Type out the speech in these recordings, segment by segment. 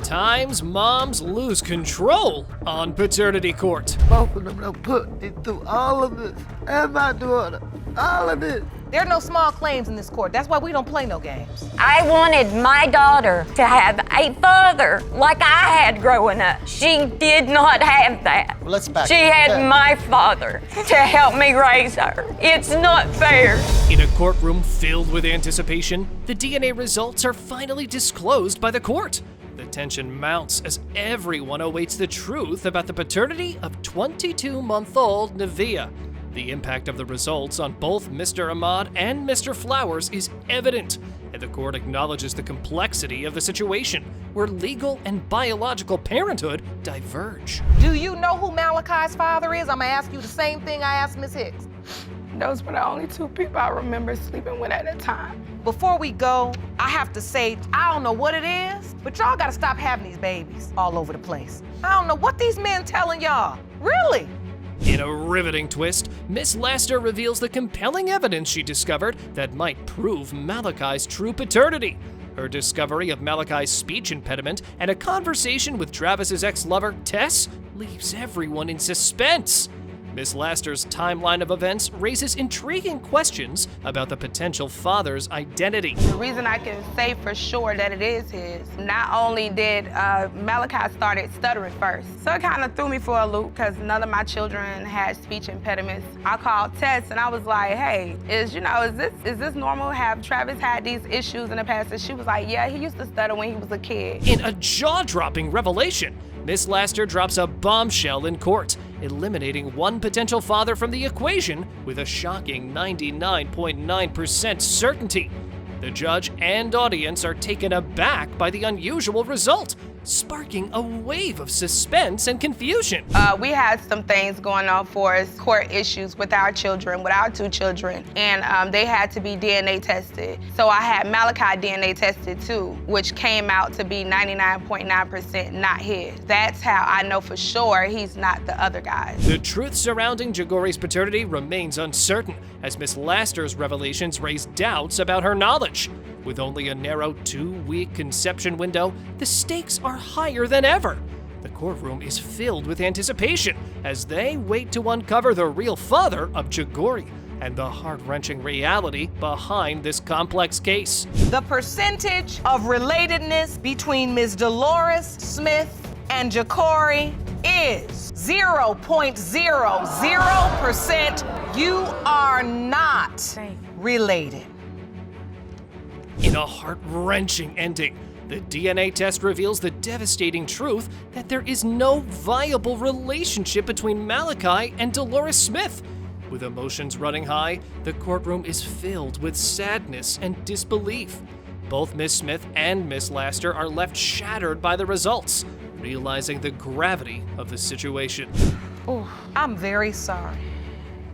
times moms lose control on paternity court. Both of them done put me through all of this, and my daughter, all of this. There are no small claims in this court. That's why we don't play no games. I wanted my daughter to have a father like I had growing up. She did not have that. Well, let's back She had my father to help me raise her. It's not fair. In a courtroom filled with anticipation, the DNA results are finally disclosed by the court. The tension mounts as everyone awaits the truth about the paternity of 22-month-old Nevaeh. The impact of the results on both Mr. Ahmad and Mr. Flowers is evident, and the court acknowledges the complexity of the situation, where legal and biological parenthood diverge. Do you know who Malachi's father is? I'm gonna ask you the same thing I asked Miss Hicks. Those were the only two people I remember sleeping with at the time. Before we go, I have to say, I don't know what it is, but y'all gotta stop having these babies all over the place. I don't know what these men telling y'all. Really? In a riveting twist, Miss Laster reveals the compelling evidence she discovered that might prove Malachi's true paternity. Her discovery of Malachi's speech impediment and a conversation with Travis's ex-lover, Tess, leaves everyone in suspense. Miss Laster's timeline of events raises intriguing questions about the potential father's identity. The reason I can say for sure that it is his, not only did Malachi started stuttering first, so it kind of threw me for a loop because none of my children had speech impediments. I called Tess and I was like, hey, is this normal? Have Travis had these issues in the past? And she was like, yeah, he used to stutter when he was a kid. In a jaw-dropping revelation, Miss Laster drops a bombshell in court, eliminating one potential father from the equation with a shocking 99.9% certainty. The judge and audience are taken aback by the unusual result, sparking a wave of suspense and confusion. We had some things going on for us, court issues with our children, with our two children, and they had to be DNA tested. So I had Malachi DNA tested too, which came out to be 99.9% not his. That's how I know for sure he's not the other guy. The truth surrounding Jagori's paternity remains uncertain, as Miss Laster's revelations raise doubts about her knowledge. With only a narrow 2-week conception window, the stakes are higher than ever. The courtroom is filled with anticipation as they wait to uncover the real father of Jagori and the heart-wrenching reality behind this complex case. The percentage of relatedness between Ms. Dolores Smith and Jagori is 0.00%. You are not related. In a heart-wrenching ending, the DNA test reveals the devastating truth that there is no viable relationship between Malachi and Dolores Smith. With emotions running high, the courtroom is filled with sadness and disbelief. Both Miss Smith and Miss Laster are left shattered by the results, realizing the gravity of the situation. Oh, I'm very sorry.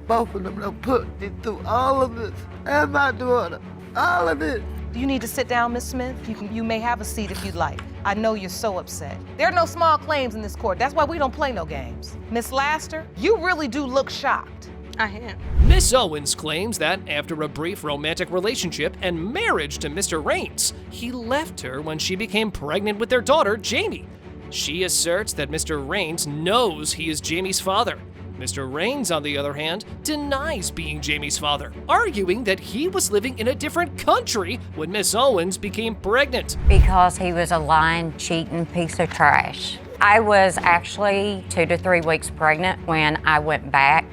Both of them done put me through all of this, and my daughter, all of this. Do you need to sit down, Miss Smith? You may have a seat if you'd like. I know you're so upset. There are no small claims in this court. That's why we don't play no games. Miss Laster, you really do look shocked. I am. Miss Owens claims that after a brief romantic relationship and marriage to Mr. Raines, he left her when she became pregnant with their daughter, Jamie. She asserts that Mr. Raines knows he is Jamie's father. Mr. Raines, on the other hand, denies being Jamie's father, arguing that he was living in a different country when Miss Owens became pregnant. Because he was a lying, cheating piece of trash. I was actually 2 to 3 weeks pregnant when I went back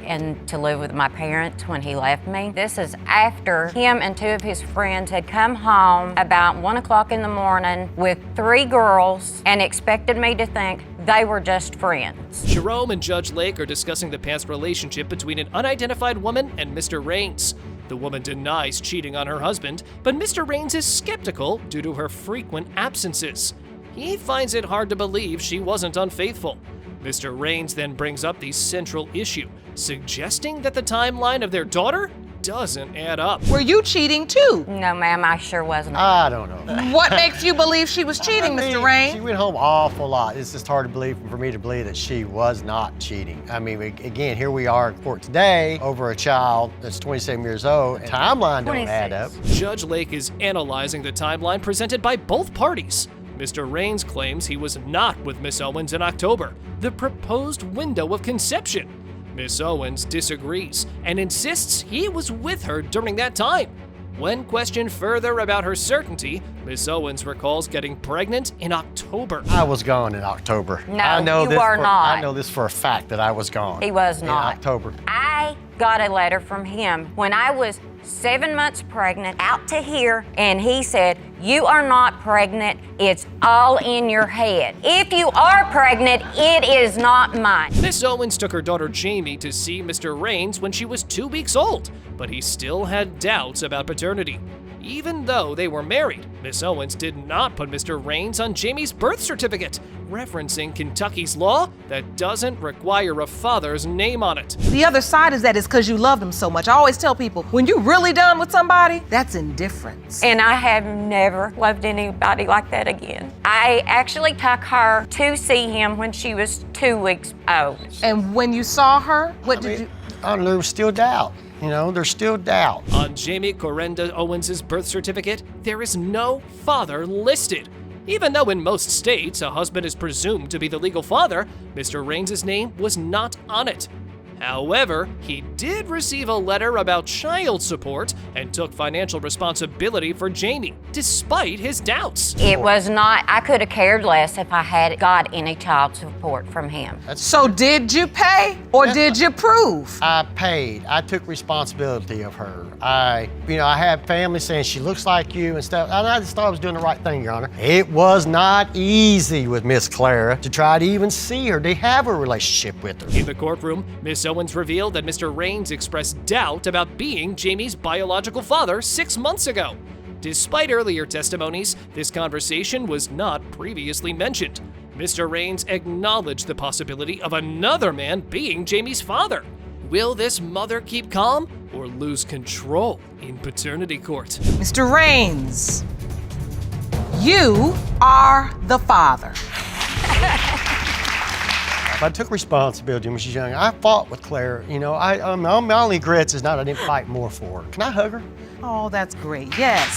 to live with my parents when he left me. This is after him and 2 of his friends had come home about 1 o'clock in the morning with 3 girls and expected me to think they were just friends. Jerome and Judge Lake are discussing the past relationship between an unidentified woman and Mr. Raines. The woman denies cheating on her husband, but Mr. Raines is skeptical due to her frequent absences. He finds it hard to believe she wasn't unfaithful. Mr. Raines then brings up the central issue, suggesting that the timeline of their daughter doesn't add up. Were you cheating too? No, ma'am, I sure wasn't. I don't know. What makes you believe she was cheating, Mr. Raines? She went home awful lot. It's just hard to believe for me to believe that she was not cheating. I mean, again, here we are in court today over a child that's 27 years old. Timeline don't add up. Judge Lake is analyzing the timeline presented by both parties. Mr. Raines claims he was not with Miss Owens in October, the proposed window of conception. Miss Owens disagrees and insists he was with her during that time. When questioned further about her certainty, Miss Owens recalls getting pregnant in October. I was gone in October. No, you are not. I know this for a fact that I was gone. He was not. In October. I got a letter from him when I was 7 months pregnant out to here, and he said, "You are not pregnant. It's all in your head. If you are pregnant, it is not mine." Miss Owens took her daughter Jamie to see Mr. Raines when she was 2 weeks old, but he still had doubts about paternity. Even though they were married, Miss Owens did not put Mr. Raines on Jamie's birth certificate, referencing Kentucky's law that doesn't require a father's name on it. The other side is that it's because you love them so much. I always tell people, when you're really done with somebody, that's indifference. And I have never loved anybody like that again. I actually took her to see him when she was 2 weeks old. And when you saw her, what did you? There was still doubt. You know, there's still doubt. On Jamie Corenda Owens' birth certificate, there is no father listed. Even though in most states a husband is presumed to be the legal father, Mr. Raines' name was not on it. However, he did receive a letter about child support and took financial responsibility for Jamie, despite his doubts. It was not, I could have cared less if I had got any child support from him. So did you pay or did you prove? I paid. I took responsibility of her. I had family saying she looks like you and stuff. And I just thought I was doing the right thing, Your Honor. It was not easy with Miss Clara to try to even see her, to have a relationship with her. In the courtroom, Miss Owens revealed that Mr. Raines expressed doubt about being Jamie's biological father 6 months ago. Despite earlier testimonies, this conversation was not previously mentioned. Mr. Raines acknowledged the possibility of another man being Jamie's father. Will this mother keep calm or lose control in paternity court? Mr. Raines, you are the father. I took responsibility when she was young. I fought with Claire. My only regrets is not I didn't fight more for her. Can I hug her? Oh, that's great. Yes.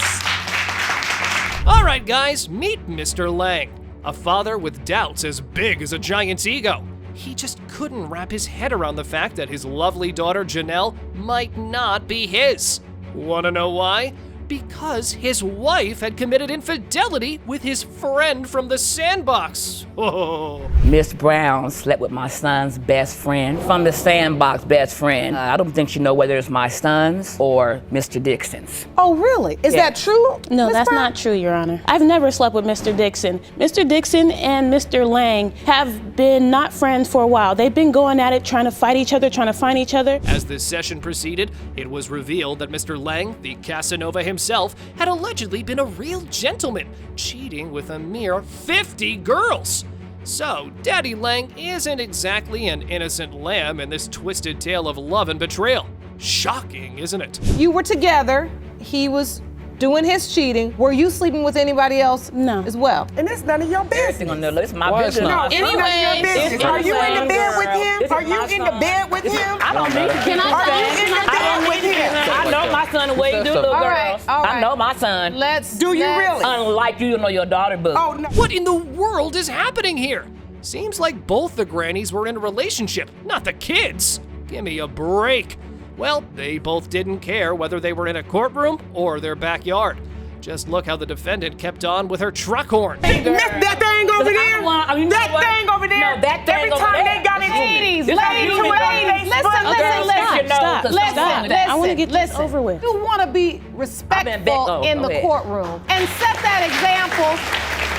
All right, guys, meet Mr. Lang, a father with doubts as big as a giant's ego. He just couldn't wrap his head around the fact that his lovely daughter Janelle might not be his. Wanna know why? Because his wife had committed infidelity with his friend from the sandbox. Oh. Miss Brown slept with my son's best friend from the sandbox best friend. I don't think she know whether it's my son's or Mr. Dixon's. Oh, really? Is that true? No, Ms. that's Brown? not true, Your Honor. I've never slept with Mr. Dixon. Mr. Dixon and Mr. Lang have been not friends for a while. They've been going at it, trying to fight each other, trying to find each other. As the session proceeded, it was revealed that Mr. Lang, the Casanova himself, had allegedly been a real gentleman, cheating with a mere 50 girls. So, Daddy Lang isn't exactly an innocent lamb in this twisted tale of love and betrayal. Shocking, isn't it? You were together. He was doing his cheating. Were you sleeping with anybody else? No. As well? And it's none of your Everything business. on there, it's my Why it's business. not? It's none of your business. Are you in the bed with him? Are you in the bed with him? I don't need to Can I Are you say? in the bed with him? I know my son the way you do, little girl. right, all I right. know my son. Do you really? Unlike you know your daughter, but Oh, no. What in the world is happening here? Seems like both the grannies were in a relationship, not the kids. Give me a break. Well, they both didn't care whether they were in a courtroom or their backyard. Just look how the defendant kept on with her truck horn. That thing over there. You know That what? thing over there. No, that thing Every over time there. they got into Ladies, it. ladies, Stop. I want to get this over with. You want to be been respectful in go the ahead. courtroom and set that example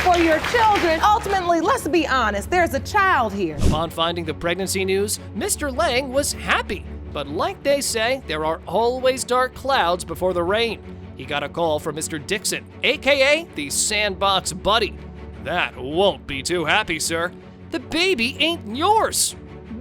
for your children. Ultimately, let's be honest, there's a child here. Upon finding the pregnancy news, Mr. Lang was happy. But like they say, there are always dark clouds before the rain. He got a call from Mr. Dixon, aka the Sandbox Buddy. That won't be too happy, sir. The baby ain't yours.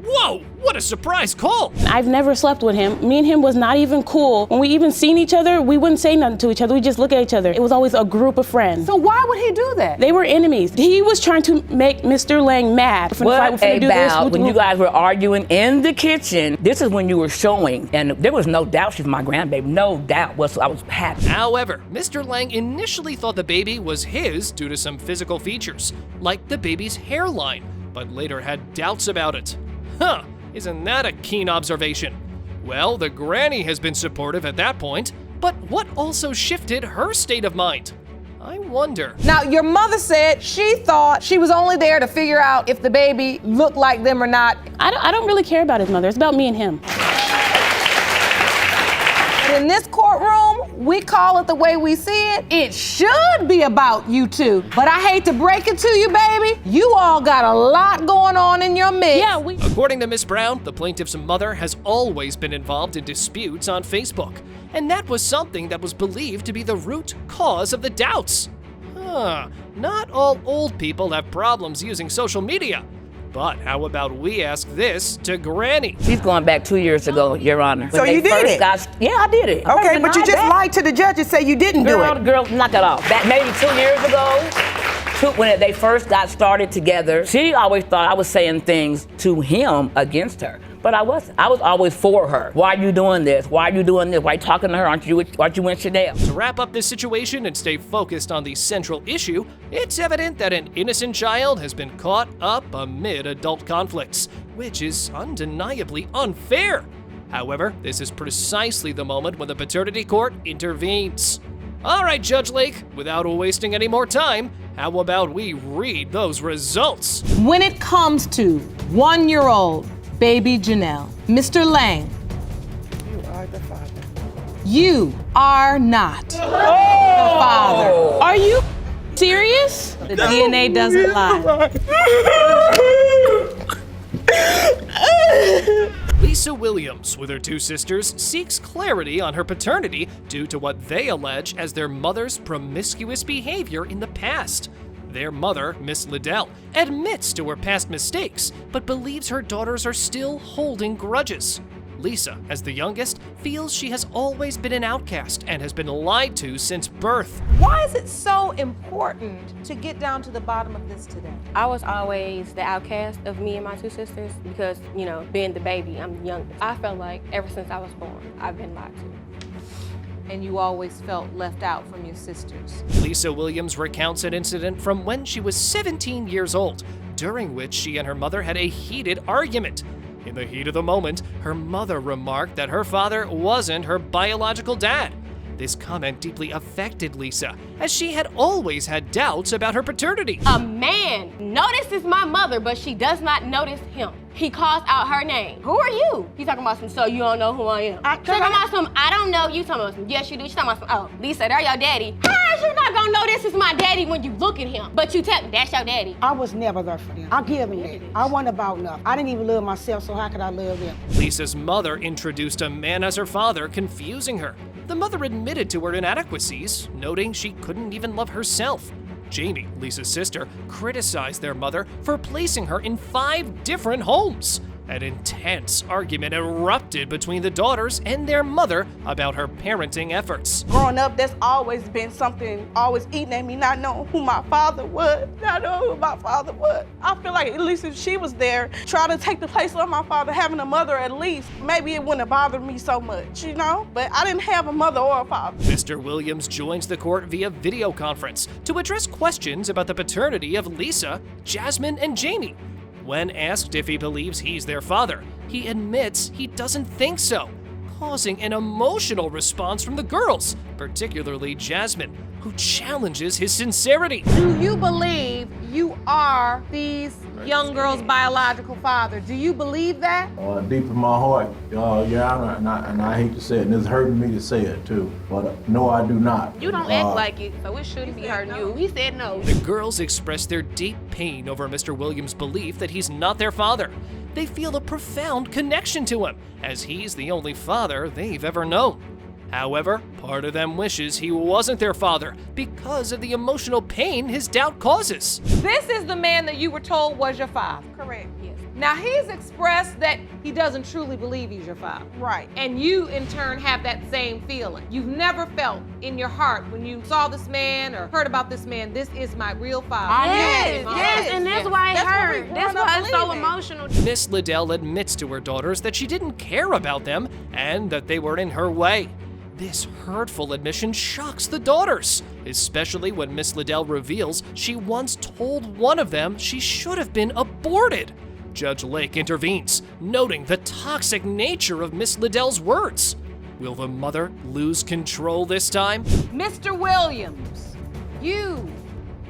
Whoa, what a surprise call! I've never slept with him. Me and him was not even cool. When we even seen each other, we wouldn't say nothing to each other. We just look at each other. It was always a group of friends. So why would he do that? They were enemies. He was trying to make Mr. Lang mad. What about when you guys were arguing in the kitchen? This is when you were showing, and there was no doubt she's my grandbaby. No doubt I was happy. However, Mr. Lang initially thought the baby was his due to some physical features, like the baby's hairline, but later had doubts about it. Huh, isn't that a keen observation? Well, the granny has been supportive at that point, but what also shifted her state of mind? I wonder. Now, your mother said she thought she was only there to figure out if the baby looked like them or not. I don't really care about his mother. It's about me and him. In this courtroom, we call it the way we see it. It should be about you two. But I hate to break it to you, baby. You all got a lot going on in your midst. Yeah, According to Miss Brown, the plaintiff's mother has always been involved in disputes on Facebook. And that was something that was believed to be the root cause of the doubts. Not all old people have problems using social media. But how about we ask this to Granny? She's going back 2 years ago, Your Honor. So you did it? Yeah, I did it. Okay, but you just lied to the judge and say you didn't do it. Girl, knock it off. That maybe 2 years ago, when they first got started together, she always thought I was saying things to him against her. But I wasn't. I was always for her. Why are you doing this? Why are you doing this? Why are you talking to her? Aren't you in Chanel? To wrap up this situation and stay focused on the central issue, it's evident that an innocent child has been caught up amid adult conflicts, which is undeniably unfair. However, this is precisely the moment when the paternity court intervenes. All right, Judge Lake, without wasting any more time, how about we read those results? When it comes to 1-year-old baby Janelle, Mr. Lang, You are the father. you are not the father. Are you serious? The DNA doesn't lie. Lisa Williams, with her two sisters, seeks clarity on her paternity due to what they allege as their mother's promiscuous behavior in the past. Their mother, Miss Liddell, admits to her past mistakes, but believes her daughters are still holding grudges. Lisa, as the youngest, feels she has always been an outcast and has been lied to since birth. Why is it so important to get down to the bottom of this today? I was always the outcast of me and my two sisters because, you know, being the baby, I'm the youngest. I felt like ever since I was born, I've been lied to. And you always felt left out from your sisters. Lisa Williams recounts an incident from when she was 17 years old, during which she and her mother had a heated argument. In the heat of the moment, her mother remarked that her father wasn't her biological dad. This comment deeply affected Lisa, as she had always had doubts about her paternity. A man notices my mother, but she does not notice him. He calls out her name. Who are you? He's talking about some, so you don't know who I am. She's talking about some, I don't know. You talking about some, yes you do. She's talking about some, oh, Lisa, they're your daddy. How is you not gonna know this is my daddy when you look at him? But you tell me, that's your daddy. I was never there for them. I'll give them that. I wasn't about nothing. I didn't even love myself, so how could I love them? Lisa's mother introduced a man as her father, confusing her. The mother admitted to her inadequacies, noting she couldn't even love herself. Jamie, Lisa's sister, criticized their mother for placing her in 5 different homes. An intense argument erupted between the daughters and their mother about her parenting efforts. Growing up, that's always been something always eating at me, not knowing who my father was, not knowing who my father was. I feel like at least if she was there, trying to take the place of my father, having a mother at least, maybe it wouldn't have bothered me so much, you know? But I didn't have a mother or a father. Mr. Williams joins the court via video conference to address questions about the paternity of Lisa, Jasmine, and Jamie. When asked if he believes he's their father, he admits he doesn't think so, causing an emotional response from the girls, particularly Jasmine, who challenges his sincerity. Do you believe you are these young girls' biological father? Do you believe that? Deep in my heart, Your Honor, and I hate to say it, and it's hurting me to say it too, but no, I do not. You don't act like it, so it shouldn't be hurting you. He said no. The girls express their deep pain over Mr. Williams' belief that he's not their father. They feel a profound connection to him, as he's the only father they've ever known. However, part of them wishes he wasn't their father because of the emotional pain his doubt causes. This is the man that you were told was your father. Correct, yes. Now, he's expressed that he doesn't truly believe he's your father. Right. And you, in turn, have that same feeling. You've never felt in your heart when you saw this man or heard about this man, this is my real father. Yes, and that's why it hurt. That's why it's so emotional. Miss Liddell admits to her daughters that she didn't care about them and that they were in her way. This hurtful admission shocks the daughters, especially when Miss Liddell reveals she once told one of them she should have been aborted. Judge Lake intervenes, noting the toxic nature of Miss Liddell's words. Will the mother lose control this time? Mr. Williams, you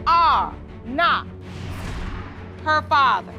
are not her father.